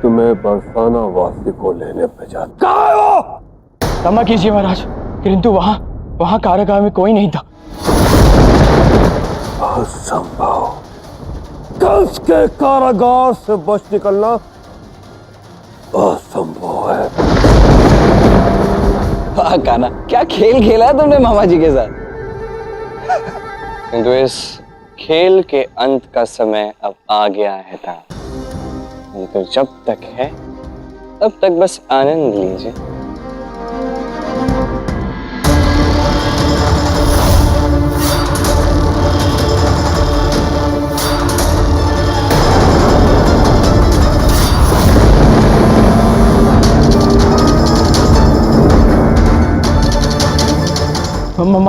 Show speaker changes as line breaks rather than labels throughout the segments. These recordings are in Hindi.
तुम्हें बरसाना वासी को लेने भेजा। कहाँ हो?
क्षमा कीजिए महाराज, किंतु वहां कारागार में कोई नहीं था।
असंभव। कंस के कारागार से बच निकलना असंभव है।
वाह कान्हा, क्या खेल खेला है तुमने मामा जी के साथ। किंतु इस खेल के अंत का समय अब आ गया है था। तो जब तक है तब तक बस आनंद लीजिए।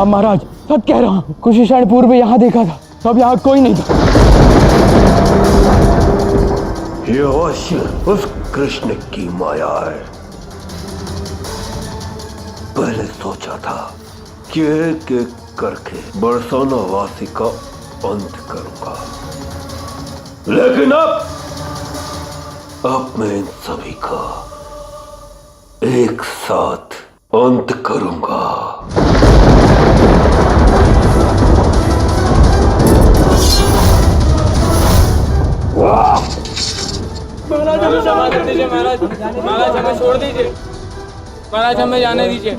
महाराज सच कह रहा हूँ, कुछ क्षण पूर्व यहाँ देखा था, तब यहाँ कोई नहीं था।
ये अवश्य उस कृष्ण की माया है। पहले सोचा था कि एक एक करके बरसाना वासी का अंत करूंगा, लेकिन अब मैं इन सभी का एक साथ अंत करूंगा।
महाराज हमें क्षमा कर दीजिए। महाराज हमें छोड़ दीजिए। महाराज हमें जाने दीजिए।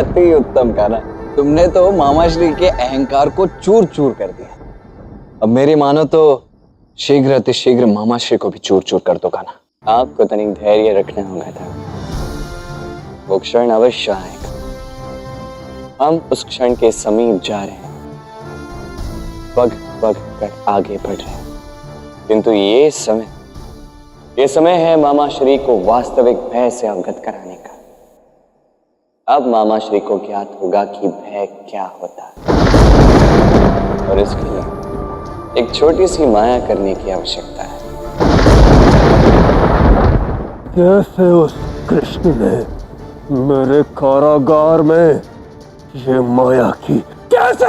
अति उत्तम कान्हा, तुमने तो मामाश्री के अहंकार को चूर चूर कर दिया। अब मेरी मानो तो शीघ्र अतिशीघ्र मामाश्री को भी चूर चूर कर दो कान्हा। आपको तनिक धैर्य रखना होगा था, वो क्षण अवश्य आएगा। हम उस क्षण के समीप जा रहे हैं, पग पग कर आगे बढ़ रहे हैं। किंतु ये समय है मामाश्री को वास्तविक भय से अवगत कराने का। अब मामाश्री को ज्ञात होगा कि भय क्या होता है, और इसके लिए एक छोटी सी माया करने की आवश्यकता है।
कैसे उस कृष्ण ने मेरे कारागार में ये माया की? कैसे?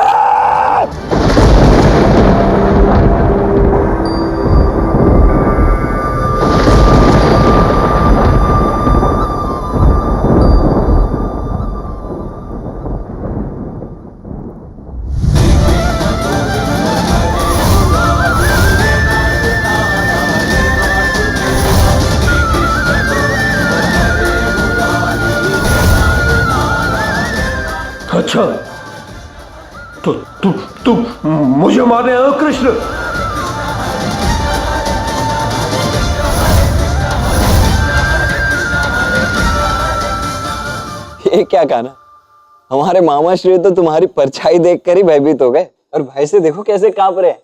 अच्छा, तो तुम मुझे मारने आए हो कृष्ण?
ये क्या कहना, हमारे मामाश्री तो तुम्हारी परछाई देखकर ही भयभीत हो गए, और भाई से देखो कैसे कांप रहे हैं।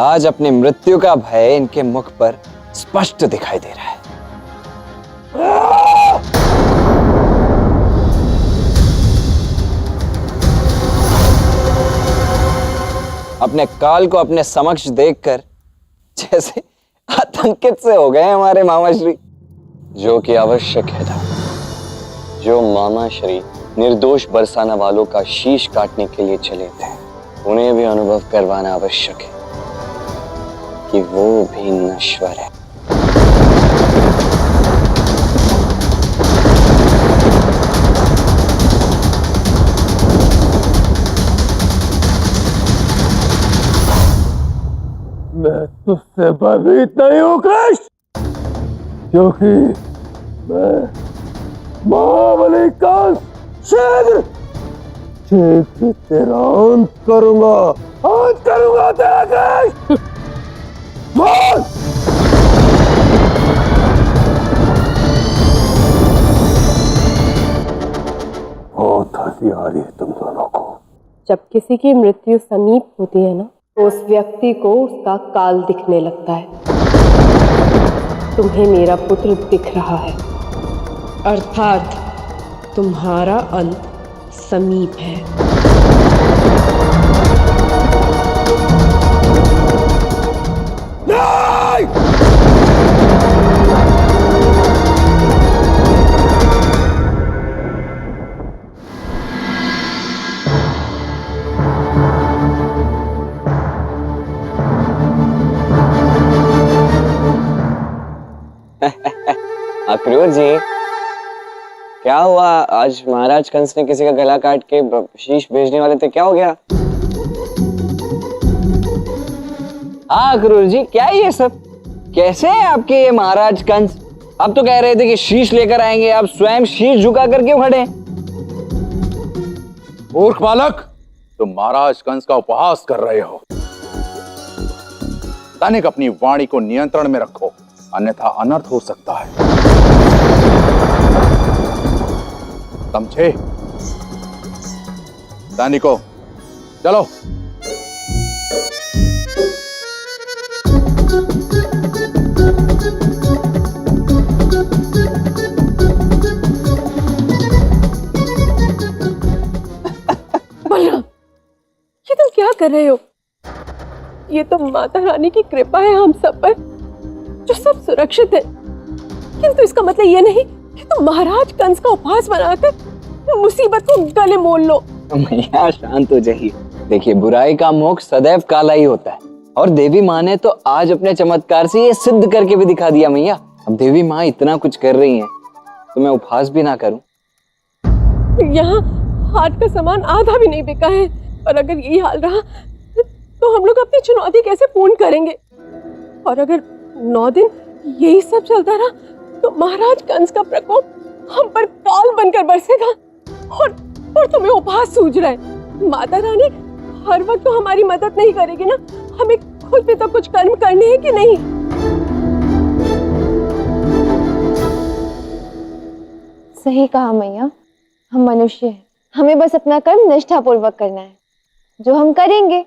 आज अपनी मृत्यु का भय इनके मुख पर स्पष्ट दिखाई दे रहा है। अपने काल को अपने समक्ष देखकर जैसे आतंकित से हो गए हमारे मामाश्री, जो कि आवश्यक है था। जो मामाश्री निर्दोष बरसाना वालों का शीश काटने के लिए चले थे, उन्हें भी अनुभव करवाना आवश्यक है कि वो भी नश्वर है।
मैं तुझसे भयभीत नहीं हूं कृष्ण, क्योंकि मैं महाबली कंस शीघ्र तेरा अंत करूंगा तेरा कृष्ण। बोल। बहुत हंसी आ रही है तुम दोनों को।
जब किसी की मृत्यु समीप होती है ना, तो उस व्यक्ति को उसका काल दिखने लगता है। तुम्हें मेरा पुत्र दिख रहा है, अर्थात तुम्हारा अंत समीप है।
अक्रूर जी, क्या हुआ? आज महाराज कंस ने किसी का गला काट के शीश भेजने वाले थे, क्या हो गया? हाँ अक्रूर जी, क्या है ये सब? कैसे है आपके ये महाराज कंस? आप तो कह रहे थे कि शीश लेकर आएंगे, आप स्वयं शीश झुका कर क्यों खड़े?
मूर्ख बालक, तुम महाराज कंस का उपहास कर रहे हो। तनिक अपनी वाणी को नियंत्रण में रखो, अन्यथा अनर्थ हो सकता है। समझे? सैनिकों, चलो।
बलराम, ये तुम क्या कर रहे हो? ये तो माता रानी की कृपा है हम सब पर, जो सब सुरक्षित है। किंतु इसका मतलब ये नहीं कि तुम महाराज कंस का उपहास बनाकर मुसीबत को गले मोल लो।
मैया शांत हो जाइए। देखिए, बुराई का मुख सदैव काला ही होता है, और देवी माँ ने तो आज अपने चमत्कार से ये सिद्ध करके भी दिखा दिया। मैया, अब देवी माँ इतना कुछ कर रही हैं, तो मैं उपहास भी ना करूं?
यहाँ हाट का सामान आधा भी नहीं बिका है, और अगर यही हाल रहा तो हम लोग अपनी चुनौती कैसे पूर्ण करेंगे? और अगर 9 दिन यही सब चलता रहा तो महाराज कंस का प्रकोप हम पर काल बनकर बरसेगा। और तुम्हें उपहास सूझ रहा है। माता रानी हर वक्त तो हमारी मदद नहीं करेगी ना, हमें खुद भी तो कुछ कर्म करने हैं कि नहीं?
सही कहा मैया, हम मनुष्य हैं, हमें बस अपना कर्म निष्ठापूर्वक करना है, जो हम करेंगे।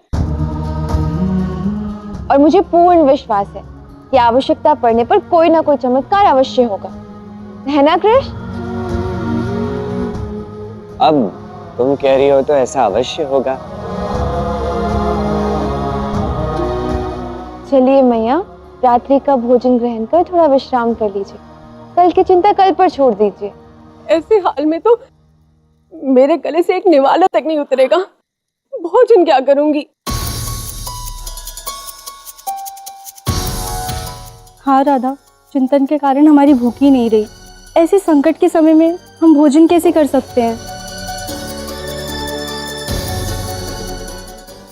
और मुझे पूर्ण विश्वास है कि आवश्यकता पड़ने पर कोई ना कोई चमत्कार अवश्य होगा, है ना कृष्ण?
अब तुम कह रही हो तो ऐसा अवश्य होगा।
चलिए मैया, रात्रि का भोजन ग्रहण कर थोड़ा विश्राम कर लीजिए, कल की चिंता कल पर छोड़ दीजिए।
ऐसे हाल में तो मेरे गले से एक निवाला तक नहीं उतरेगा, भोजन क्या करूंगी?
हाँ राधा, चिंतन के कारण हमारी भूख ही नहीं रही। ऐसे संकट के समय में हम भोजन कैसे कर सकते हैं?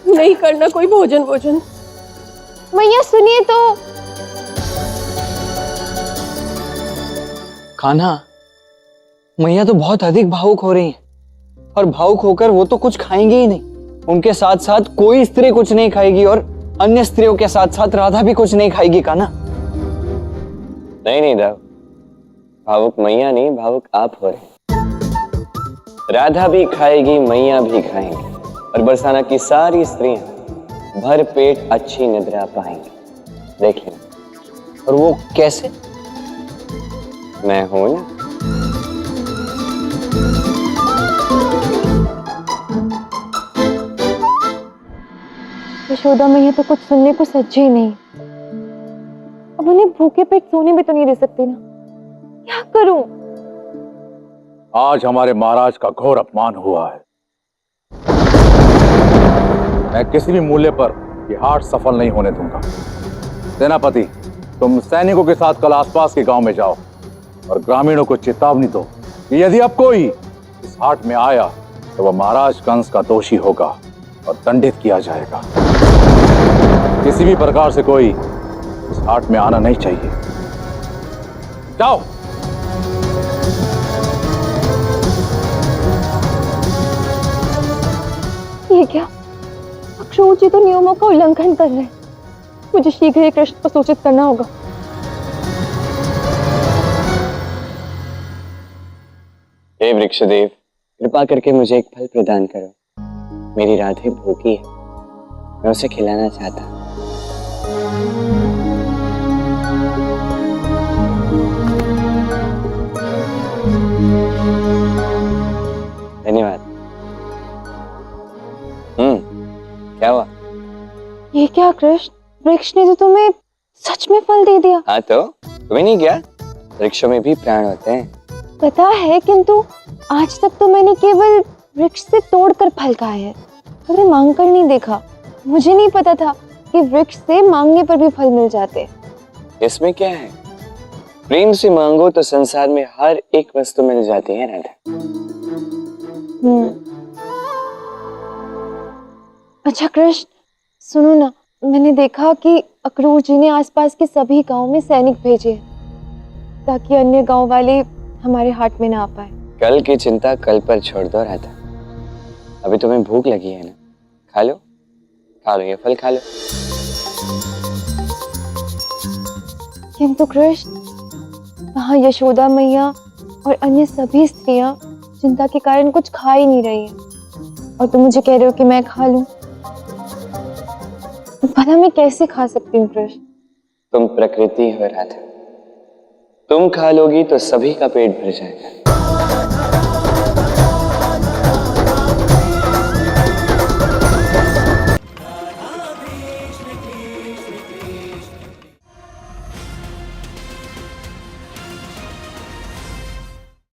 नहीं करना कोई भोजन।
मैया सुनिए तो।
कान्हा, मैया तो बहुत अधिक भावुक हो रही हैं, और भावुक होकर वो तो कुछ खाएंगी ही नहीं। उनके साथ साथ कोई स्त्री कुछ नहीं खाएगी, और अन्य स्त्रियों के साथ साथ राधा भी कुछ नहीं खाएगी। कान्हा, नहीं देव, भावुक मैया नहीं, भावुक आप हो रहे। राधा भी खाएगी, मैया भी खाएंगी, और बरसाना की सारी स्त्रियां भर पेट अच्छी निद्रा पाएंगी। देखिए, और वो कैसे? मैं हूं ना।
यशोदा मैया तो कुछ सुनने को सच्ची ही नहीं। अब उन्हें भूखे पेट सोने भी तो नहीं दे सकती ना, क्या करूं?
आज हमारे महाराज का घोर अपमान हुआ है। मैं किसी भी मूल्य पर ये हाट सफल नहीं होने दूंगा। सेनापति, तुम सैनिकों के साथ कल आसपास के गांव में जाओ और ग्रामीणों को चेतावनी दो कि यदि अब कोई इस हाट में आया तो वह महाराज कंस का दोषी होगा और दंडित किया जाएगा। किसी भी प्रकार से कोई इस हाट में आना नहीं चाहिए। जाओ।
ये क्या? अक्रूर जी तो नियमों का उल्लंघन कर रहे हैं। मुझे शीघ्र ही कृष्ण को सूचित करना होगा।
हे वृक्षदेव, कृपा करके मुझे एक फल प्रदान करो। मेरी राधे भूखी है। मैं उसे खिलाना चाहता। धन्यवाद। क्या हुआ?
ये क्या कृष्ण, वृक्ष ने तो तुम्हें सच में फल दे दिया।
हाँ तो तुम्हें नहीं क्या? वृक्षों में भी प्राण होते हैं।
पता है, किंतु आज तक तो मैंने केवल वृक्ष से तोड़कर फल खाए हैं, कभी मांग कर नहीं देखा। मुझे नहीं पता था कि वृक्ष से मांगने पर भी फल मिल जाते हैं।
इसमें क्या है? प्रेम से मांगो तो संसार में हर एक वस्तु मिल जाती है राधा।
अच्छा कृष्ण, सुनो ना, मैंने देखा कि अक्रूर जी ने आसपास के सभी गांव में सैनिक भेजे हैं ताकि अन्य गांव वाले हमारे हाट में ना आ पाए।
कल की चिंता कल पर छोड़ दो राधा। अभी तुम्हें भूख लगी है ना, खा लो, खा लो, ये फल खा लो।
किंतु कृष्ण, वहाँ यशोदा मैया और अन्य सभी स्त्रियां चिंता के कारण कुछ खा ही नहीं रही हैं, और तुम मुझे कह रहे हो कि मैं खा लूं। भला मैं कैसे खा सकती हूँ कृष्ण?
तुम प्रकृति हो राधा, तुम खा लोगी तो सभी का पेट भर जाएगा।